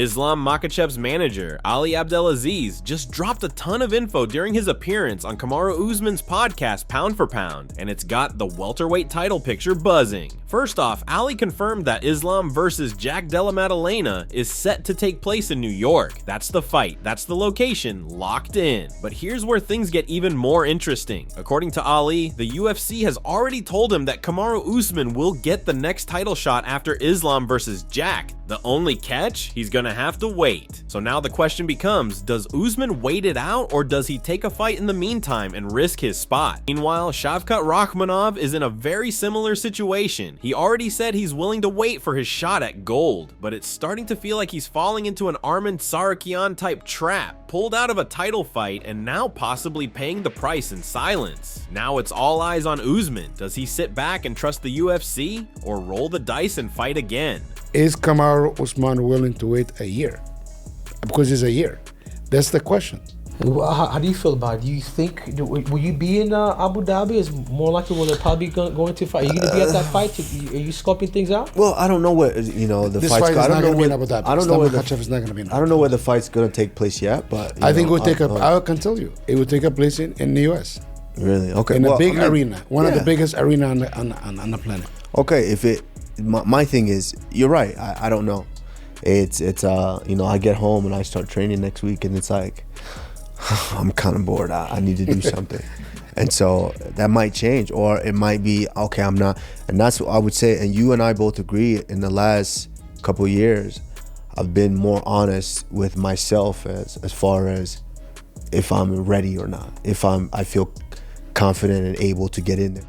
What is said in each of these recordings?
Islam Makhachev's manager, Ali Abdelaziz, just dropped a ton of info during his appearance on Kamaru Usman's podcast Pound for Pound, and it's got the welterweight title picture buzzing. First off, Ali confirmed that Islam versus Della Maddalena is set to take place in New York. That's the fight, that's the location, locked in. But here's where things get even more interesting. According to Ali, the UFC has already told him that Kamaru Usman will get the next title shot after Islam versus Jack. The only catch? He's gonna have to wait. So now the question becomes, does Usman wait it out, or does he take a fight in the meantime and risk his spot? Meanwhile, Shavkat Rakhmonov is in a very similar situation. He already said he's willing to wait for his shot at gold, but it's starting to feel like he's falling into an Arman Tsarukyan type trap, pulled out of a title fight and now possibly paying the price in silence. Now it's all eyes on Usman. Does he sit back and trust the UFC, or roll the dice and fight again? Is Kamaru Usman willing to wait a year? Because it's a year. That's the question. How do you feel about it? Do you think, will you be in Abu Dhabi? Is more likely will they probably going to fight? Are you going to be at that fight? Are you scoping things out? Well, I don't know what, the This fight's fight is not going to be in Abu Dhabi. I don't know where Makhachev is not going to be in Abu Dhabi. I don't know where the fight's going to take place yet, but I think it will take I can tell you, it will take a place in the US. Really? Okay. In a big arena, one of the biggest arena on the planet. Okay, my thing is, you're right. I don't know. It's I get home and I start training next week, and it's like, I'm kind of bored. I need to do something. And so that might change, or it might be, okay, I'm not. And that's what I would say. And you and I both agree, in the last couple of years, I've been more honest with myself as far as if I'm ready or not, if I feel confident and able to get in there.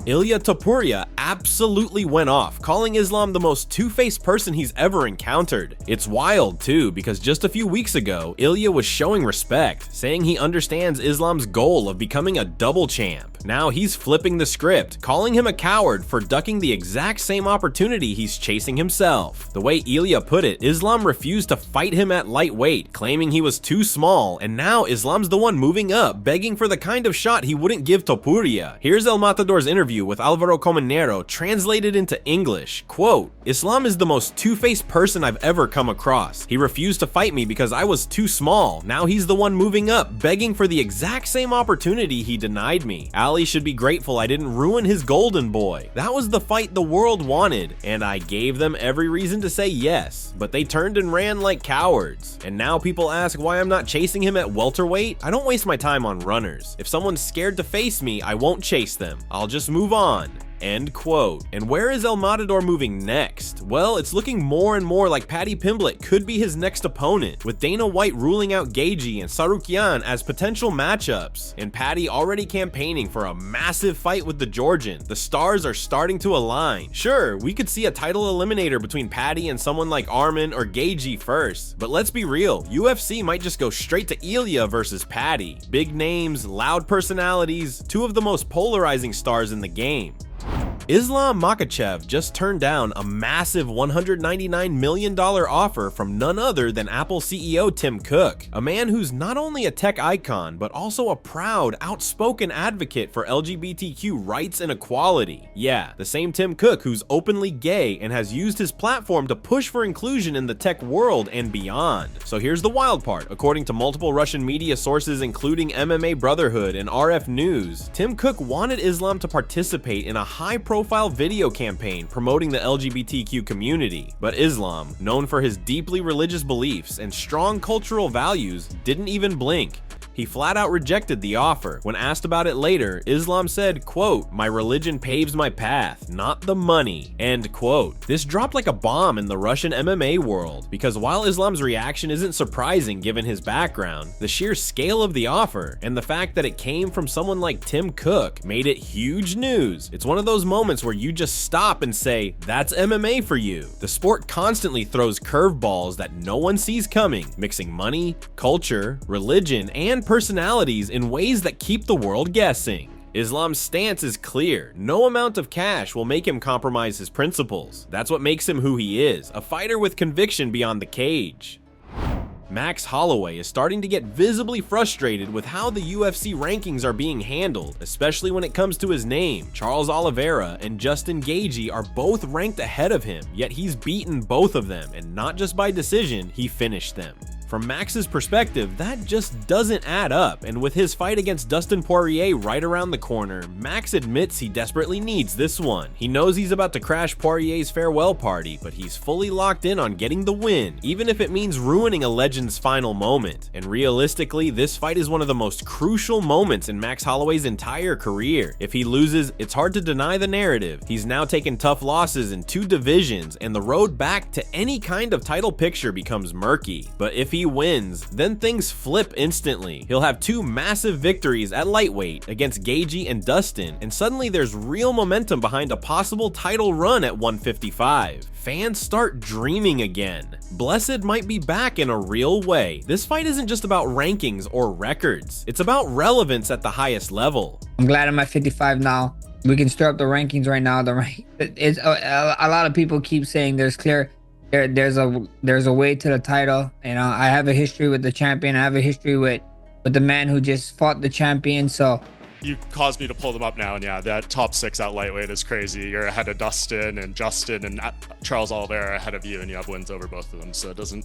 Ilia Topuria absolutely went off, calling Islam the most two-faced person he's ever encountered. It's wild too, because just a few weeks ago, Ilia was showing respect, saying he understands Islam's goal of becoming a double champ. Now he's flipping the script, calling him a coward for ducking the exact same opportunity he's chasing himself. The way Ilia put it, Islam refused to fight him at lightweight, claiming he was too small, and now Islam's the one moving up, begging for the kind of shot he wouldn't give Topuria. Here's El Matador's interview with Alvaro Cominero, translated into English. Quote, Islam is the most two-faced person I've ever come across. He refused to fight me because I was too small. Now he's the one moving up, begging for the exact same opportunity he denied me. Ali should be grateful I didn't ruin his golden boy. That was the fight the world wanted, and I gave them every reason to say yes, but they turned and ran like cowards. And now people ask why I'm not chasing him at welterweight. I don't waste my time on runners. If someone's scared to face me, I won't chase them. I'll just move on. End quote. And where is El Matador moving next? Well, it's looking more and more like Paddy Pimblett could be his next opponent, with Dana White ruling out Gaethje and Tsarukyan as potential matchups, and Paddy already campaigning for a massive fight with the Georgian. The stars are starting to align. Sure, we could see a title eliminator between Paddy and someone like Arman or Gaethje first, but let's be real, UFC might just go straight to Ilia versus Paddy. Big names, loud personalities, two of the most polarizing stars in the game. Islam Makhachev just turned down a massive $199 million offer from none other than Apple CEO Tim Cook, a man who's not only a tech icon, but also a proud, outspoken advocate for LGBTQ rights and equality. Yeah, the same Tim Cook who's openly gay and has used his platform to push for inclusion in the tech world and beyond. So here's the wild part. According to multiple Russian media sources, including MMA Brotherhood and RF News, Tim Cook wanted Islam to participate in a high-profile video campaign promoting the LGBTQ community, but Islam, known for his deeply religious beliefs and strong cultural values, didn't even blink. He flat out rejected the offer. When asked about it later, Islam said, quote, "My religion paves my path, not the money," end quote. This dropped like a bomb in the Russian MMA world, because while Islam's reaction isn't surprising given his background, the sheer scale of the offer and the fact that it came from someone like Tim Cook made it huge news. It's one of those moments where you just stop and say, that's MMA for you. The sport constantly throws curveballs that no one sees coming, mixing money, culture, religion, and personalities in ways that keep the world guessing. Islam's stance is clear. No amount of cash will make him compromise his principles. That's what makes him who he is, a fighter with conviction beyond the cage. Max Holloway is starting to get visibly frustrated with how the UFC rankings are being handled, especially when it comes to his name. Charles Oliveira and Justin Gaethje are both ranked ahead of him, yet he's beaten both of them, and not just by decision, he finished them. From Max's perspective, that just doesn't add up, and with his fight against Dustin Poirier right around the corner, Max admits he desperately needs this one. He knows he's about to crash Poirier's farewell party, but he's fully locked in on getting the win, even if it means ruining a legend's final moment. And realistically, this fight is one of the most crucial moments in Max Holloway's entire career. If he loses, it's hard to deny the narrative. He's now taken tough losses in 2 divisions, and the road back to any kind of title picture becomes murky. But if he wins, then things flip instantly. He'll have 2 massive victories at lightweight against Gaethje and Dustin, and suddenly there's real momentum behind a possible title run at 155. Fans start dreaming again. Blessed might be back in a real way. This fight isn't just about rankings or records. It's about relevance at the highest level. I'm glad I'm at 55 now. We can stir up the rankings right now. It's a lot of people keep saying there's a way to the title. You know, I have a history with the champion. I have a history with the man who just fought the champion. So you caused me to pull them up now, and yeah, that top 6 at lightweight is crazy. You're ahead of Dustin and Justin and Charles Oliveira ahead of you, and you have wins over both of them. So it doesn't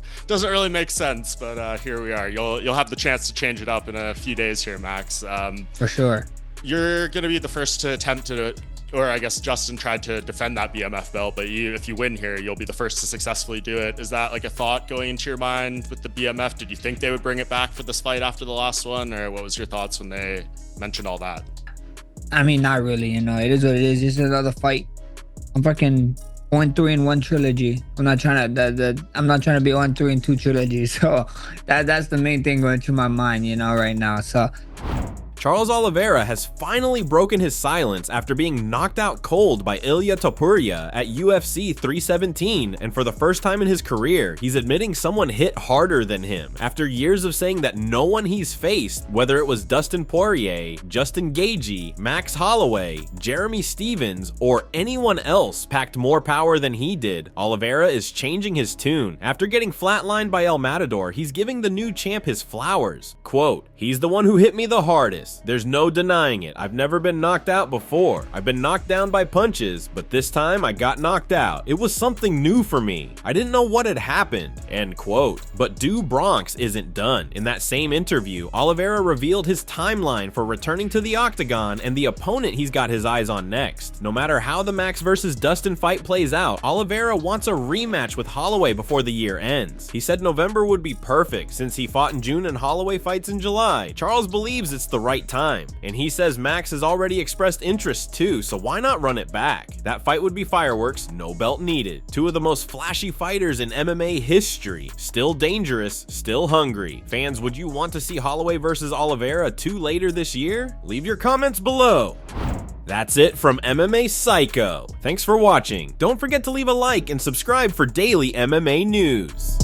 really make sense, but here we are. You'll have the chance to change it up in a few days here, Max. For sure. You're gonna be the first to attempt to. Or I guess Justin tried to defend that BMF belt, but if you win here, you'll be the first to successfully do it. Is that like a thought going into your mind with the BMF? Did you think they would bring it back for this fight after the last one, or what was your thoughts when they mentioned all that? I mean, not really. You know, it is what it is. It's another fight. I'm fucking 1-3 in 1 trilogy. I'm not trying to be 1-3 in 2 trilogies. So that's the main thing going through my mind, you know, right now. So. Charles Oliveira has finally broken his silence after being knocked out cold by Ilia Topuria at UFC 317, and for the first time in his career, he's admitting someone hit harder than him. After years of saying that no one he's faced, whether it was Dustin Poirier, Justin Gaethje, Max Holloway, Jeremy Stephens, or anyone else packed more power than he did, Oliveira is changing his tune. After getting flatlined by El Matador, he's giving the new champ his flowers. Quote, "He's the one who hit me the hardest. There's no denying it. I've never been knocked out before. I've been knocked down by punches, but this time I got knocked out. It was something new for me. I didn't know what had happened." End quote. But Do Bronx isn't done. In that same interview, Oliveira revealed his timeline for returning to the octagon and the opponent he's got his eyes on next. No matter how the Max versus Dustin fight plays out, Oliveira wants a rematch with Holloway before the year ends. He said November would be perfect since he fought in June and Holloway fights in July. Charles believes it's the right time, and he says Max has already expressed interest too, so why not run it back? That fight would be fireworks, no belt needed. 2 of the most flashy fighters in MMA history, still dangerous, still hungry. Fans, would you want to see Holloway versus Oliveira 2 later this year? Leave your comments below. That's it from MMA Psycho. Thanks for watching. Don't forget to leave a like and subscribe for daily MMA news.